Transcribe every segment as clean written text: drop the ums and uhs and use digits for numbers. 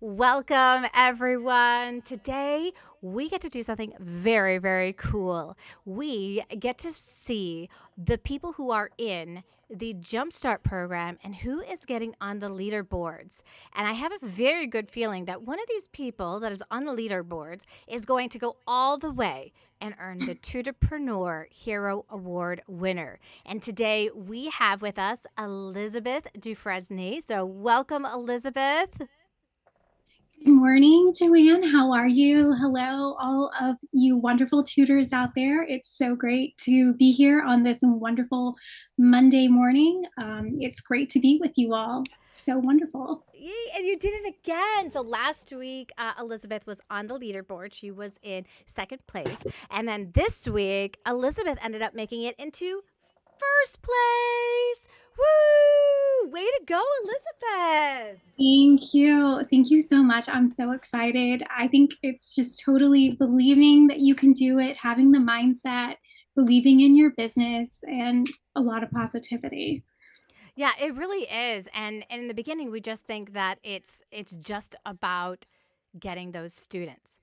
Welcome, everyone. Today, we get to do something very, very cool. We get to see the people who are in the Jumpstart program and who is getting on the leaderboards. And I have a very good feeling that one of these people that is on the leaderboards is going to go all the way and earn the Tutorpreneur Hero Award winner. And today, we have with us Elizabeth Dufresney. So, welcome, Elizabeth. Good morning, Joanne. How are you? Hello, all of you wonderful tutors out there. It's so great to be here on this wonderful Monday morning. It's great to be with you all. So wonderful. Yay, and you did it again. So last week, Elizabeth was on the leaderboard. She was in second place. And then this week, Elizabeth ended up making it into first place. Woo! Way to go, Elizabeth. Thank you. Thank you so much. I'm so excited. I think it's just totally believing that you can do it, having the mindset, believing in your business, and a lot of positivity. Yeah, it really is. And in the beginning, we just think that it's just about getting those students.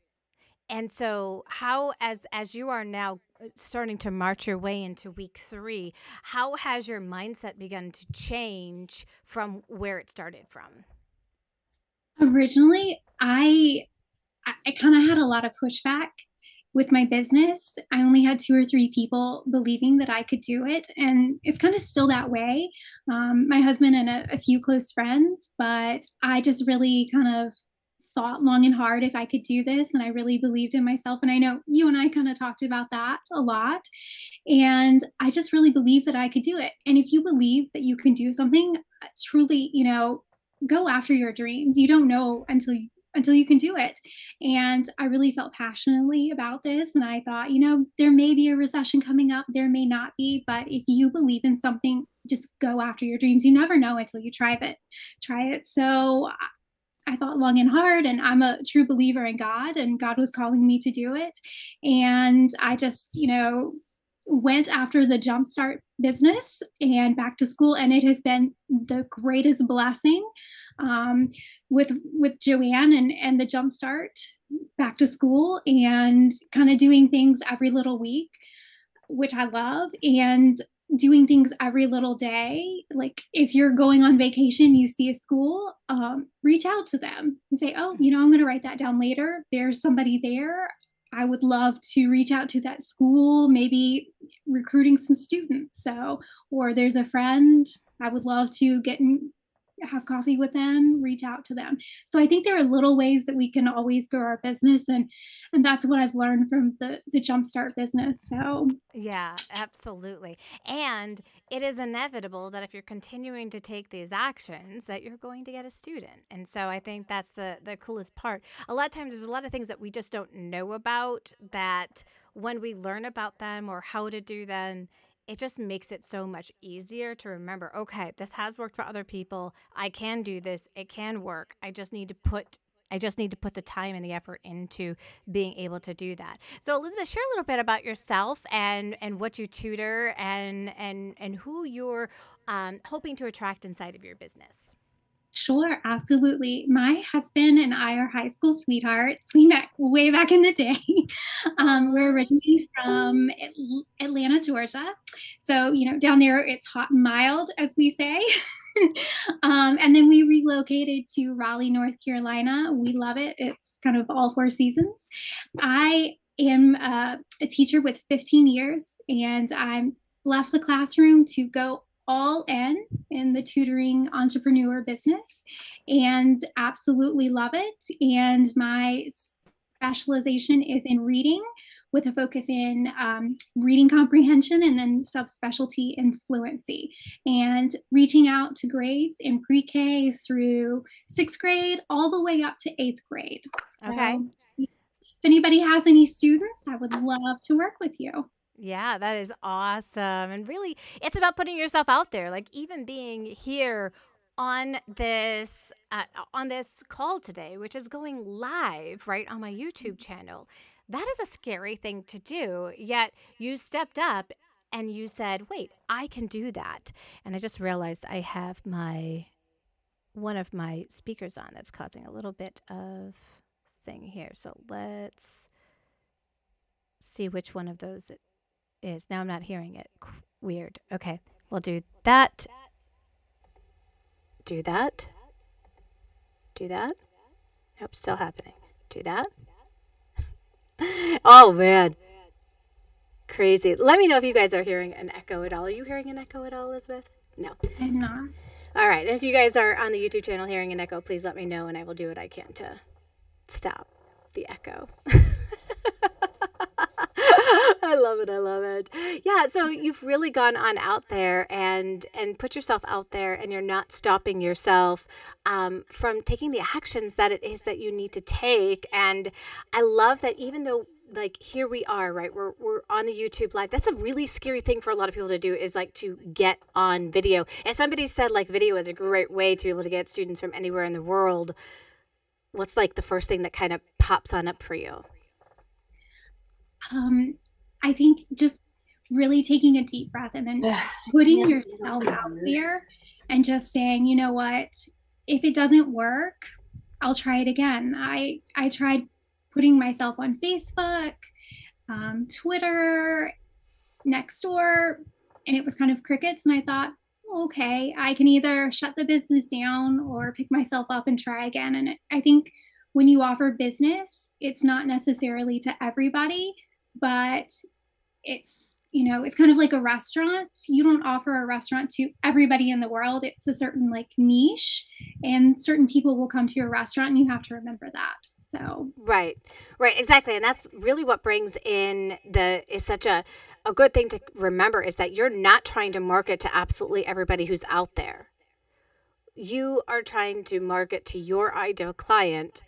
And so how as you are now starting to march your way into week 3, how has your mindset begun to change from where it started from? Originally, I kind of had a lot of pushback with my business. I only had 2 or 3 people believing that I could do it, and it's kind of still that way. My husband and a few close friends, but I just really kind of thought long and hard if I could do this, and I really believed in myself. And I know you and I kind of talked about that a lot, and I just really believed that I could do it. And if you believe that you can do something, truly, go after your dreams. You don't know until you can do it. And I really felt passionately about this. And I thought, there may be a recession coming up, there may not be, but if you believe in something, just go after your dreams. You never know until you try it. Try it. So I thought long and hard, and I'm a true believer in God, and God was calling me to do it. And I just, went after the Jumpstart business and back to school, and it has been the greatest blessing um, with Joanne and the Jumpstart back to school and kind of doing things every little week, which I love, and doing things every little day. Like if you're going on vacation, you see a school, reach out to them and say, oh, I'm going to write that down later. There's somebody there. I would love to reach out to that school, maybe recruiting some students. So, or there's a friend I would love to get in, have coffee with them, reach out to them. So I think there are little ways that we can always grow our business, and that's what I've learned from the Jumpstart business. So Yeah, absolutely. And it is inevitable that if you're continuing to take these actions that you're going to get a student. And so I think that's the coolest part. A lot of times there's a lot of things that we just don't know about that when we learn about them or how to do them, it just makes it so much easier to remember, okay, this has worked for other people. I can do this. It can work. I just need to put the time and the effort into being able to do that. So Elizabeth, share a little bit about yourself and what you tutor and who you're hoping to attract inside of your business. sure, absolutely. My husband and I are high school sweethearts. We met way back in the day. We're Aw. originally from Atlanta, Georgia. So, down there it's hot and mild, as we say. And then we relocated to Raleigh, North Carolina. We love it. It's kind of all 4 seasons. I am a teacher with 15 years, and I left the classroom to go all in the tutoring entrepreneur business and absolutely love it. And my specialization is in reading with a focus in reading comprehension and then subspecialty in fluency and reaching out to grades in pre-K through 6th grade all the way up to 8th grade. Okay. So if anybody has any students, I would love to work with you. Yeah, that is awesome. And really, it's about putting yourself out there. Like even being here on this call today, which is going live right on my YouTube channel. That is a scary thing to do. Yet you stepped up and you said, "Wait, I can do that." And I just realized I have my one of my speakers on that's causing a little bit of thing here. So let's see which one of those it is. Now I'm not hearing it. Weird. Okay, we'll do that. Do that. Do that. Nope, still happening. Do that. Oh man, crazy. Let me know if you guys are hearing an echo at all. Are you hearing an echo at all, Elizabeth? No. I'm not. All right. And if you guys are on the YouTube channel hearing an echo, please let me know and I will do what I can to stop the echo. I love it. I love it. Yeah, so you've really gone on out there and put yourself out there, and you're not stopping yourself from taking the actions that it is that you need to take. And I love that even though like here we are, right? We're on the YouTube live. That's a really scary thing for a lot of people to do is like to get on video. And somebody said like video is a great way to be able to get students from anywhere in the world. What's like the first thing that kind of pops on up for you? I think just really taking a deep breath and then putting yourself out there and just saying, you know what, if it doesn't work, I'll try it again. I tried putting myself on Facebook, Twitter, Nextdoor, and it was kind of crickets. And I thought, okay, I can either shut the business down or pick myself up and try again. And I think when you offer business, it's not necessarily to everybody, but it's, you know, it's kind of like a restaurant. You don't offer a restaurant to everybody in the world. It's a certain like niche, and certain people will come to your restaurant, and you have to remember that. So Right, right, exactly. And that's really what brings in the is such a good thing to remember is that you're not trying to market to absolutely everybody who's out there. You are trying to market to your ideal client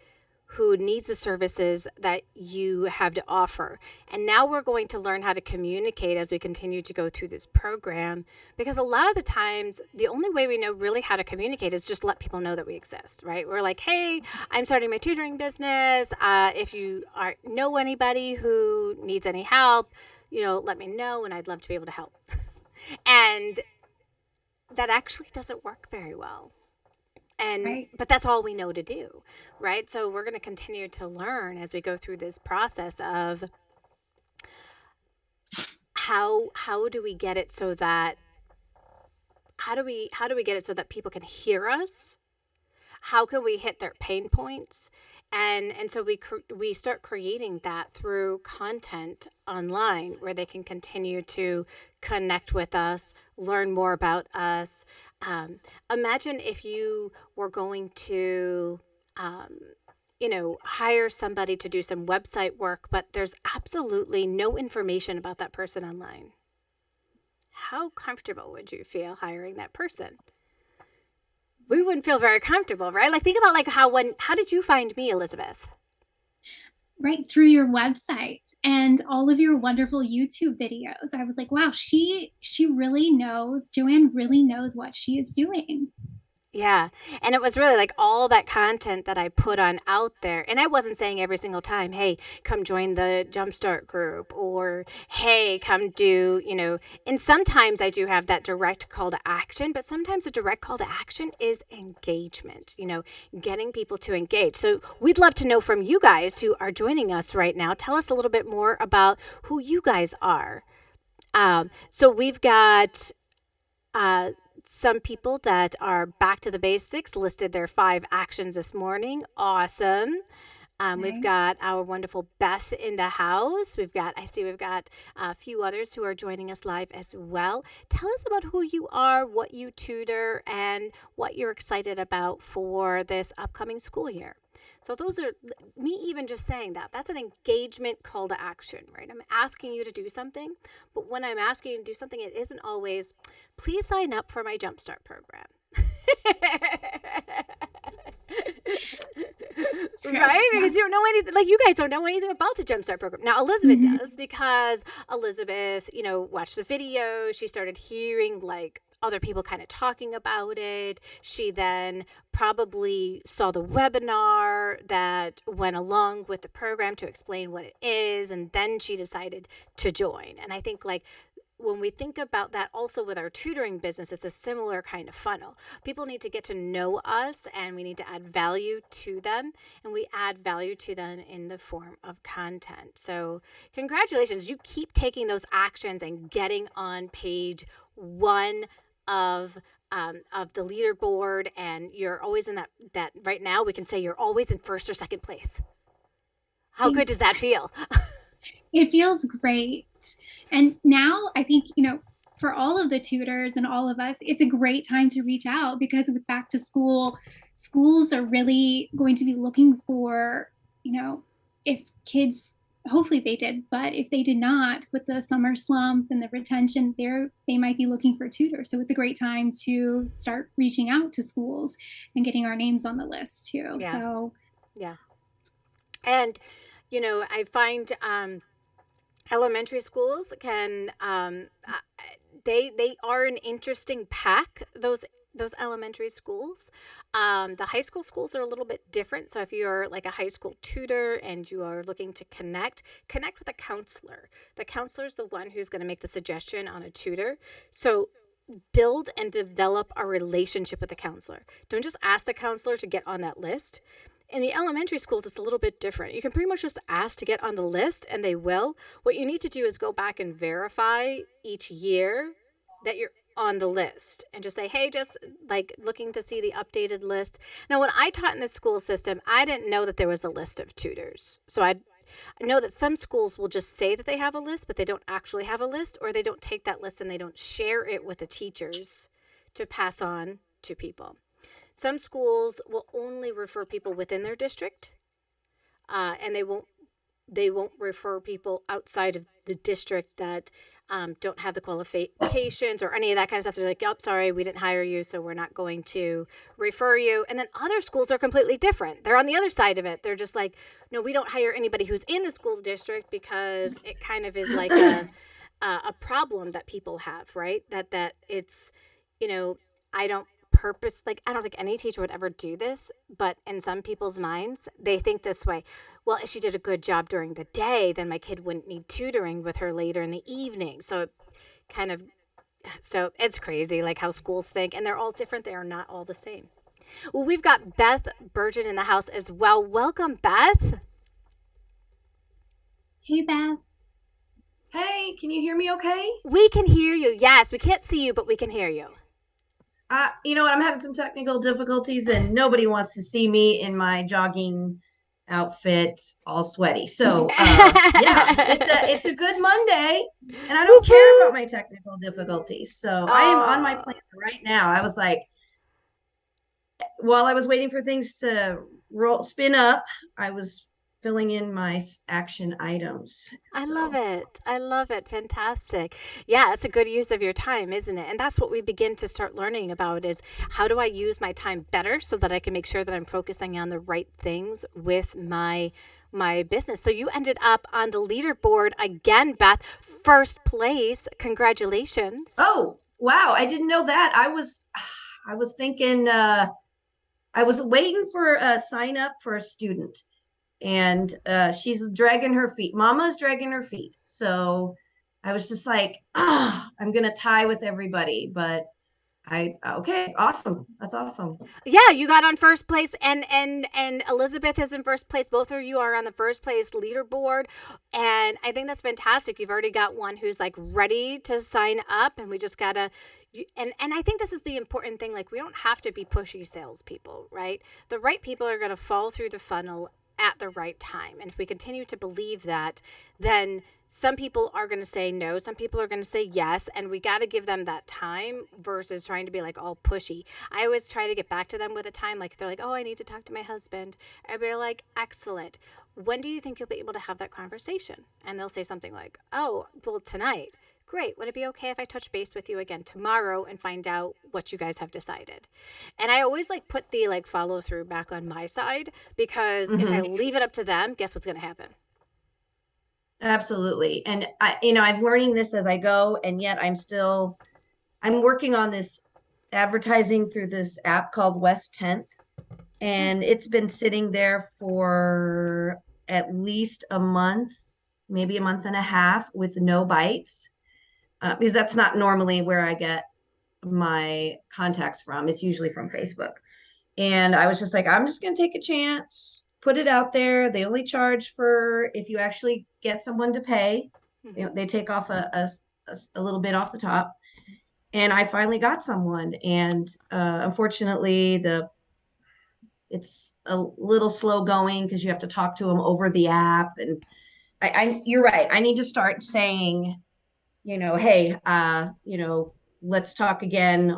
who needs the services that you have to offer. And now we're going to learn how to communicate as we continue to go through this program because a lot of the times the only way we know really how to communicate is just let people know that we exist, right? We're like, hey, I'm starting my tutoring business. If you know anybody who needs any help, let me know and I'd love to be able to help. And that actually doesn't work very well. And right. but that's all we know to do, right? So we're going to continue to learn as we go through this process of how do we get it so that how do we get it so that people can hear us? How can we hit their pain points? And so we start creating that through content online where they can continue to connect with us, learn more about us. Um, Imagine if you were going to um, hire somebody to do some website work, but there's absolutely no information about that person online. How comfortable would you feel hiring that person? We wouldn't feel very comfortable, right? Like think about like how did you find me, Elizabeth? Right through your website and all of your wonderful YouTube videos. I was like, wow, she really knows, Joanne really knows what she is doing. Yeah. And it was really like all that content that I put on out there. And I wasn't saying every single time, hey, come join the Jumpstart group or hey, come do, and sometimes I do have that direct call to action, but sometimes the direct call to action is engagement, getting people to engage. So we'd love to know from you guys who are joining us right now. Tell us a little bit more about who you guys are. So we've got uh, some people that are back to the basics listed their 5 actions this morning. Awesome. We've Nice. got our wonderful Beth in the house. We've got a few others who are joining us live as well. Tell us about who you are, what you tutor, and what you're excited about for this upcoming school year. So those are me even just saying that. That's an engagement call to action, right? I'm asking you to do something, but when I'm asking you to do something, it isn't always, please sign up for my Jumpstart program. True. Right? Yeah. Because you don't know anything, like you guys don't know anything about the Jumpstart program. Now, Elizabeth Mhm. does because Elizabeth, watched the video. She started hearing like other people kind of talking about it. She then probably saw the webinar that went along with the program to explain what it is. And then she decided to join. And I think like when we think about that also with our tutoring business, it's a similar kind of funnel. People need to get to know us and we need to add value to them. And we add value to them in the form of content. So, congratulations. You keep taking those actions and getting on page one of the leaderboard, and you're always in that right now we can say you're always in first or second place. How good Thank does that feel? It feels great. And now I think, for all of the tutors and all of us, it's a great time to reach out because with back to school, schools are really going to be looking for, if kids, hopefully they did, but if they did not, with the summer slump and the retention, they might be looking for tutors. So it's a great time to start reaching out to schools and getting our names on the list too. Yeah. So Yeah. And I find elementary schools can they are an interesting pack, those elementary schools. The high school schools are a little bit different. So if you're like a high school tutor and you are looking to connect with a counselor. The counselor is the one who's going to make the suggestion on a tutor. So build and develop a relationship with the counselor. Don't just ask the counselor to get on that list. In the elementary schools, it's a little bit different. You can pretty much just ask to get on the list and they will. What you need to do is go back and verify each year that you're on the list and just say, hey, just like looking to see the updated list. Now, when I taught in the school system, I didn't know that there was a list of tutors. So I know that some schools will just say that they have a list, but they don't actually have a list, or they don't take that list and they don't share it with the teachers to pass on to people. Some schools will only refer people within their district, and they won't refer people outside of the district that don't have the qualifications or any of that kind of stuff. So they're like, "Yep, sorry, we didn't hire you, so we're not going to refer you." And then other schools are completely different. They're on the other side of it. They're just like, "No, we don't hire anybody who's in the school district because it kind of is like a problem that people have, right? That it's, you know, I don't I don't think any teacher would ever do this, but in some people's minds, they think this way. Well, if she did a good job during the day, then my kid wouldn't need tutoring with her later in the evening. So it kind of, so it's crazy like how schools think, and they're all different. They are not all the same. Well, we've got Beth Burgeon in the house as well. Welcome, Beth. hey, Beth. Hey, can you hear me okay? We can hear you. Yes, we can't see you, but we can hear you. You know what? I'm having some technical difficulties and nobody wants to see me in my jogging outfit all sweaty. So, yeah, it's a good Monday and I don't care Woohoo! about my technical difficulties. So, I am on my Oh, planner right now. I was like, while I was waiting for things to spin up, I was filling in my action items. I love So, it. I love it. Fantastic. Yeah, that's a good use of your time, isn't it? And that's what we begin to start learning about is how do I use my time better so that I can make sure that I'm focusing on the right things with my business. So you ended up on the leaderboard again, Beth, first place. Congratulations. oh, wow, I didn't know that. I was thinking I was waiting for a sign up for a student, and she's dragging her feet. Mama's dragging her feet. So I was just like, I'm gonna tie with everybody. But okay, awesome. That's awesome. Yeah, you got on first place, and Elizabeth is in first place. Both of you are on the first place leaderboard, and I think that's fantastic. You've already got one who's like ready to sign up, and we just gotta. And I think this is the important thing. Like we don't have to be pushy salespeople, right? The right people are gonna fall through the funnel at the right time, and if we continue to believe that, then some people are going to say no, some people are going to say yes, and we got to give them that time versus trying to be like all pushy. I always try to get back to them with a time, like they're like, oh, I need to talk to my husband. And we're like, excellent. When do you think you'll be able to have that conversation? And they'll say something like, oh, well, tonight. Great. Would it be okay if I touch base with you again tomorrow and find out what you guys have decided? And I always like put the like follow through back on my side because if I Hmm. leave it up to them, guess what's going to happen? Absolutely. And I'm learning this as I go, and yet I'm working on this advertising through this app called West 10th, Hmm. and it's been sitting there for at least a month, maybe a month and a half with no bites. because that's not normally where I get my contacts from. It's usually from Facebook. And I was just like, I'm just going to take a chance, put it out there. They only charge for if you actually get someone to pay. They take off a little bit off the top. And I finally got someone. And unfortunately, it's a little slow going because you have to talk to them over the app. And you're right. I need to start saying, hey, let's talk again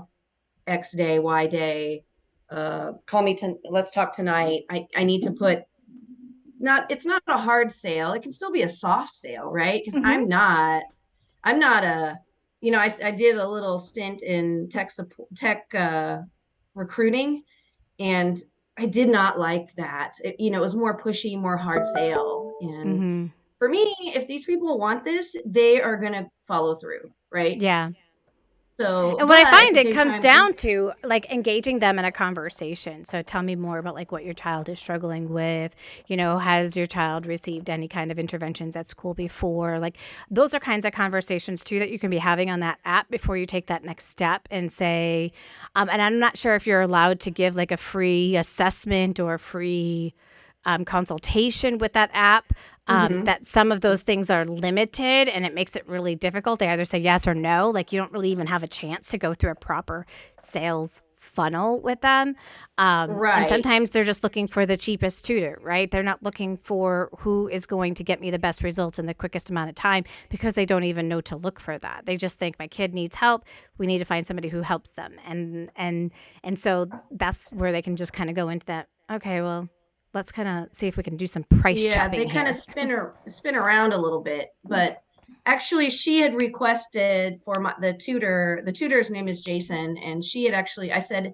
X day, Y day. Call me let's talk tonight. I need to put it's not a hard sale. It can still be a soft sale, right? Because I'm not a, I did a little stint in tech recruiting, and I did not like that. It was more pushy, more hard sale. And for me, if these people want this, they are going to follow through, right? Yeah. So, And what I but at find the it same comes time, down to like engaging them in a conversation. So tell me more about like what your child is struggling with. Has your child received any kind of interventions at school before? Like those are kinds of conversations too that you can be having on that app before you take that next step and say, and I'm not sure if you're allowed to give like a free assessment or a free consultation with that app. That some of those things are limited and it makes it really difficult. They either say yes or no. Like you don't really even have a chance to go through a proper sales funnel with them. And right. sometimes they're just looking for the cheapest tutor, right? They're not looking for who is going to get me the best results in the quickest amount of time because they don't even know to look for that. They just think my kid needs help. We need to find somebody who helps them. And so that's where they can just kind of go into that. Okay, well, let's kind of see if we can do some price Yeah, chopping they kind of here. spin around a little bit, but actually she had requested for the tutor. The tutor's name is Jason, and she had I said,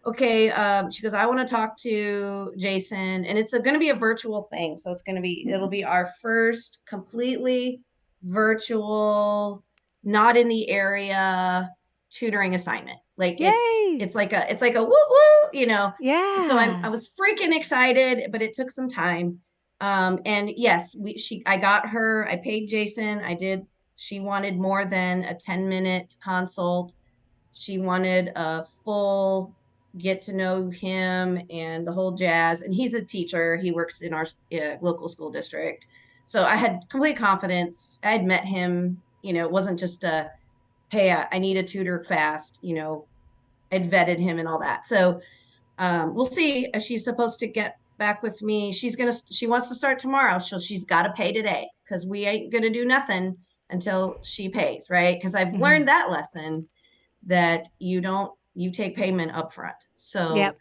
okay, she goes, I want to talk to Jason, and it's going to be a virtual thing. So it'll be our first completely virtual, not in the area tutoring assignment. Like Yay! it's like a woo woo. So I Yeah. was freaking excited, but it took some time. And yes, I got her, I paid Jason. She wanted more than a 10-minute consult. She wanted a full get to know him and the whole jazz. And he's a teacher. He works in our local school district. So I had complete confidence. I had met him. It wasn't just hey, I need a tutor fast. I'd vetted him and all that. So we'll see. She's supposed to get back with me. She wants to start tomorrow. She's got to pay today because we ain't going to do nothing until she pays, right? Because I've learned that lesson that you take payment up front. So Yep.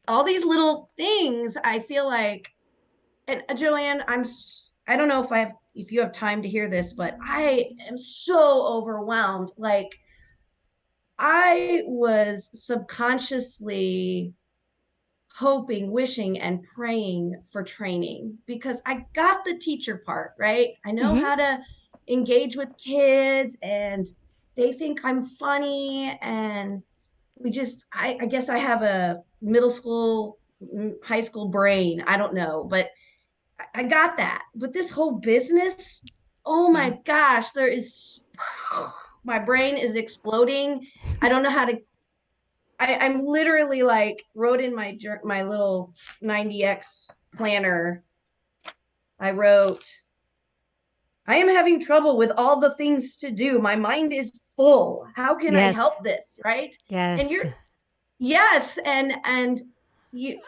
all these little things, I feel like, and Joanne, I don't know if you have time to hear this, but I am so overwhelmed. Like I was subconsciously hoping, wishing, and praying for training because I got the teacher part, right? I know how to engage with kids and they think I'm funny. And I guess I have a middle school, high school brain. I don't know, but I got that. But this whole business, oh Yeah. my gosh, my brain is exploding. I don't know how to I'm literally like wrote in my little 90X planner. I wrote, I am having trouble with all the things to do. My mind is full. How can I Yes. help this? Right. And Yes. yes. And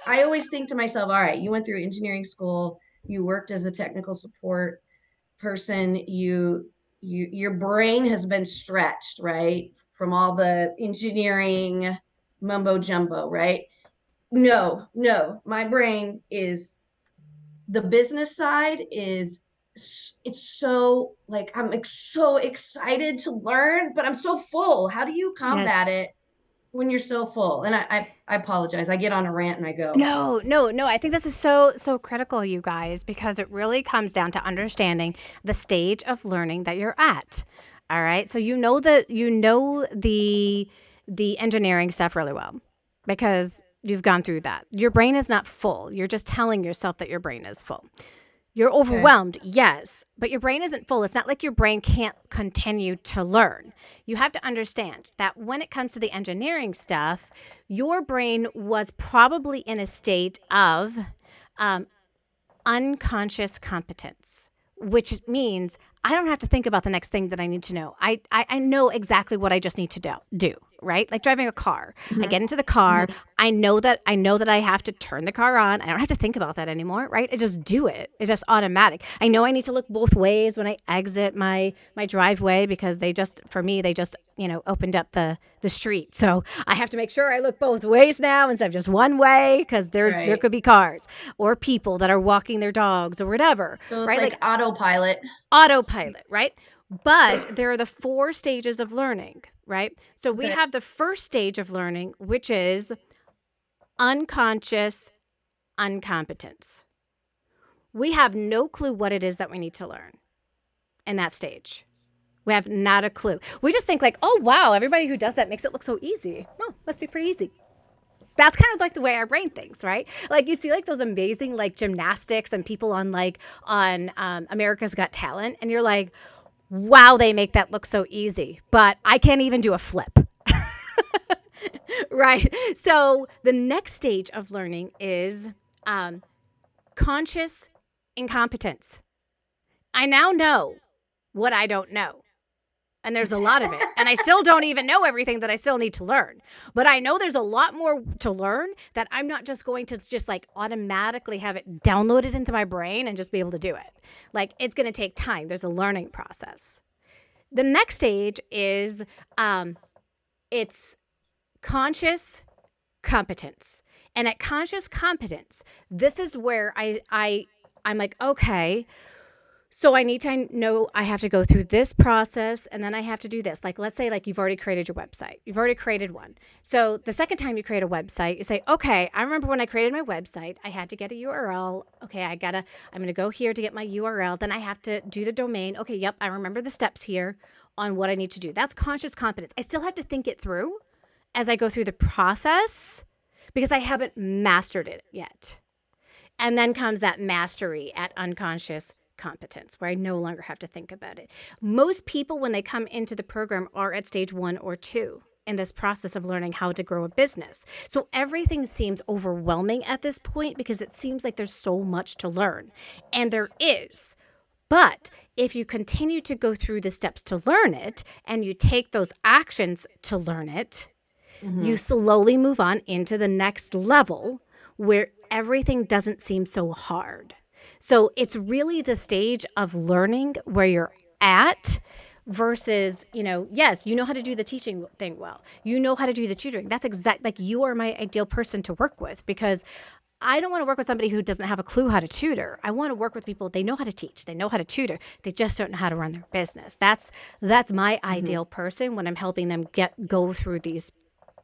I always think to myself, all right, you went through engineering school, you worked as a technical support person, your brain has been stretched, right? From all the engineering mumbo jumbo, right? No, my brain is the business side is it's so like so excited to learn, but I'm so full. How do you combat Yes. it when you're so full? And I apologize. I get on a rant and I go. No, no, no. I think this is so critical, you guys, because it really comes down to understanding the stage of learning that you're at. All right. So the engineering stuff really well because you've gone through that. Your brain is not full. You're just telling yourself that your brain is full. You're overwhelmed, yes, but your brain isn't full. It's not like your brain can't continue to learn. You have to understand that when it comes to the engineering stuff, your brain was probably in a state of unconscious competence, which means I don't have to think about the next thing that I need to know. I know exactly what I just need to do, right? Like driving a car. I get into the car. I know that I have to turn the car on. I don't have to think about that anymore, right? I just do it. It's just automatic. I know I need to look both ways when I exit my driveway because they just opened up the street. So I have to make sure I look both ways now instead of just one way because there could be cars or people that are walking their dogs or whatever. So it's right? like autopilot. Autopilot, right? But there are the 4 stages of learning, right? So we Okay. have the first stage of learning, which is unconscious incompetence. We have no clue what it is that we need to learn in that stage. We have not a clue. We just think like, oh, wow, everybody who does that makes it look so easy. Oh, must be pretty easy. That's kind of like the way our brain thinks, right? Like you see like those amazing like gymnastics and people on America's Got Talent. And you're like, wow, they make that look so easy, but I can't even do a flip. Right? So the next stage of learning is conscious incompetence. I now know what I don't know. And there's a lot of it. And I still don't even know everything that I still need to learn. But I know there's a lot more to learn that I'm not just going to just like automatically have it downloaded into my brain and just be able to do it. Like it's going to take time. There's a learning process. The next stage is it's conscious competence. And at conscious competence, this is where I'm like, okay, so I need to know I have to go through this process and then I have to do this. Like, let's say like you've already created your website. You've already created one. So the second time you create a website, you say, okay, I remember when I created my website, I had to get a URL. Okay, I'm going to go here to get my URL. Then I have to do the domain. Okay, yep, I remember the steps here on what I need to do. That's conscious competence. I still have to think it through as I go through the process because I haven't mastered it yet. And then comes that mastery at unconscious competence, where I no longer have to think about it. Most people, when they come into the program, are at stage 1 or 2 in this process of learning how to grow a business. So everything seems overwhelming at this point because it seems like there's so much to learn. And there is. But if you continue to go through the steps to learn it and you take those actions to learn it, you slowly move on into the next level where everything doesn't seem so hard. So it's really the stage of learning where you're at versus, yes, you know how to do the teaching thing well. You know how to do the tutoring. That's like you are my ideal person to work with because I don't want to work with somebody who doesn't have a clue how to tutor. I want to work with people, they know how to teach, they know how to tutor, they just don't know how to run their business. That's my ideal person when I'm helping them go through these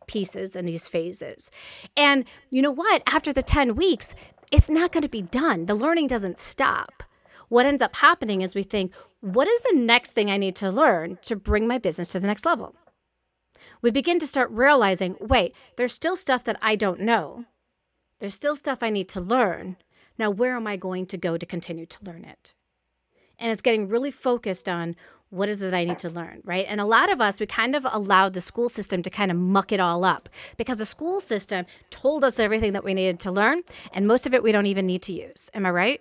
pieces and these phases. And you know what? After the 10 weeks, it's not going to be done. The learning doesn't stop. What ends up happening is we think, what is the next thing I need to learn to bring my business to the next level? We begin to start realizing, wait, there's still stuff that I don't know. There's still stuff I need to learn. Now, where am I going to go to continue to learn it? And it's getting really focused on what is it that I need to learn, right? And a lot of us, we kind of allowed the school system to kind of muck it all up because the school system told us everything that we needed to learn, and most of it we don't even need to use. Am I right?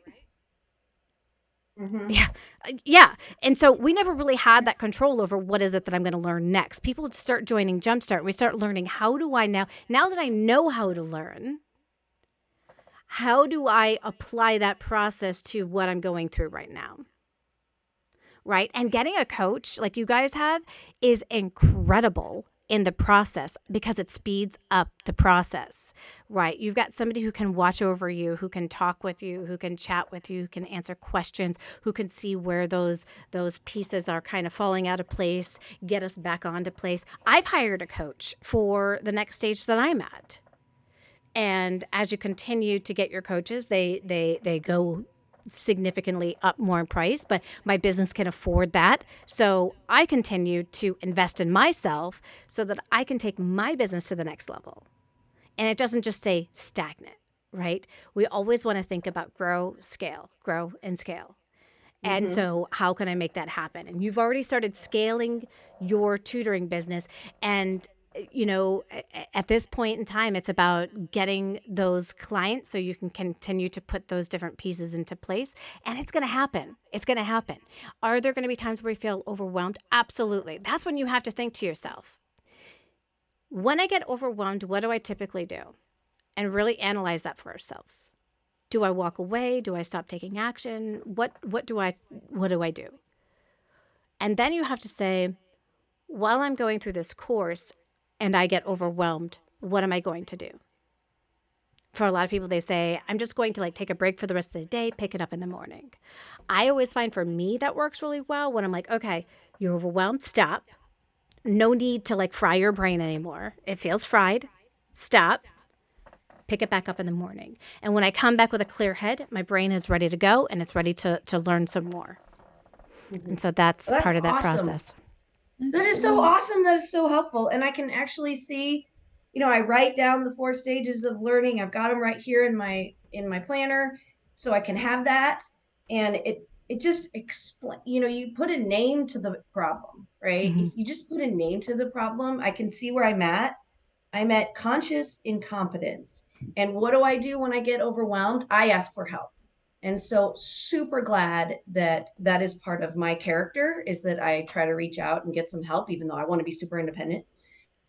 Yeah. And so we never really had that control over what is it that I'm going to learn next. People start joining Jumpstart. We start learning, how do I now that I know how to learn, how do I apply that process to what I'm going through right now? Right? And getting a coach like you guys have is incredible in the process because it speeds up the process, right? You've got somebody who can watch over you, who can talk with you, who can chat with you, who can answer questions, who can see where those pieces are kind of falling out of place, get us back onto place. I've hired a coach for the next stage that I'm at. And as you continue to get your coaches, they go significantly up more in price, but my business can afford that. So I continue to invest in myself so that I can take my business to the next level. And it doesn't just stay stagnant, right? We always want to think about grow, scale, grow, and scale. And Mm-hmm. so, how can I make that happen? And you've already started scaling your tutoring business. And, at this point in time, it's about getting those clients so you can continue to put those different pieces into place. And it's going to happen. It's going to happen. Are there going to be times where you feel overwhelmed? Absolutely. That's when you have to think to yourself, when I get overwhelmed, what do I typically do? And really analyze that for ourselves. Do I walk away? Do I stop taking action? What do I do? And then you have to say, while I'm going through this course and I get overwhelmed, what am I going to do? For a lot of people, they say, I'm just going to take a break for the rest of the day, pick it up in the morning. I always find for me that works really well when I'm like, okay, you're overwhelmed, stop. No need to fry your brain anymore. It feels fried. Stop. Pick it back up in the morning. And when I come back with a clear head, my brain is ready to go and it's ready to learn some more. Mm-hmm. And so that's Well, that's part of that awesome. process. That is so awesome. That is so helpful. And I can actually see, I write down the 4 stages of learning. I've got them right here in my planner, so I can have that. And it just explain, you put a name to the problem, right? Mm-hmm. If you just put a name to the problem, I can see where I'm at. I'm at conscious incompetence. And what do I do when I get overwhelmed? I ask for help. And so super glad that that is part of my character, is that I try to reach out and get some help, even though I want to be super independent.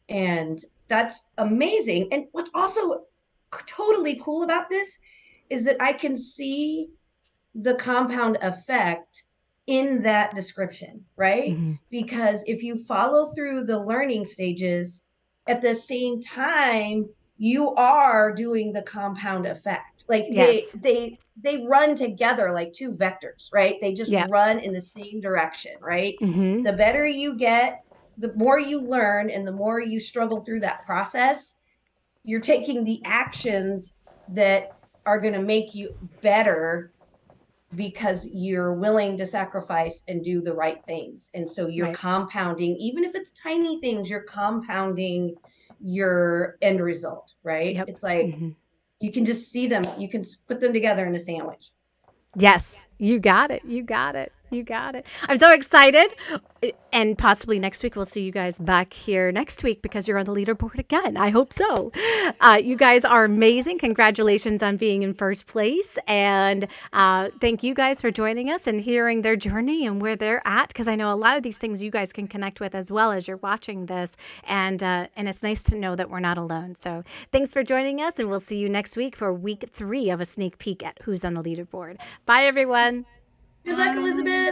And that's amazing. And what's also totally cool about this is that I can see the compound effect in that description, right? Mm-hmm. Because if you follow through the learning stages at the same time, you are doing the compound effect. Like Yes. they run together like two vectors, right? They just Yeah. run in the same direction, right? Mm-hmm. The better you get, the more you learn, and the more you struggle through that process, you're taking the actions that are going to make you better because you're willing to sacrifice and do the right things. And so you're Right. compounding, even if it's tiny things, you're compounding your end result, right? Yep. It's like Mm-hmm. you can just see them, you can put them together in a sandwich. Yes, you got it. You got it. You got it. I'm so excited. And possibly next week, we'll see you guys back here next week because you're on the leaderboard again. I hope so. You guys are amazing. Congratulations on being in first place. And thank you guys for joining us and hearing their journey and where they're at. Because I know a lot of these things you guys can connect with as well as you're watching this. And it's nice to know that we're not alone. So thanks for joining us. And we'll see you next week for week 3 of a sneak peek at who's on the leaderboard. Bye, everyone. Good luck, Elizabeth.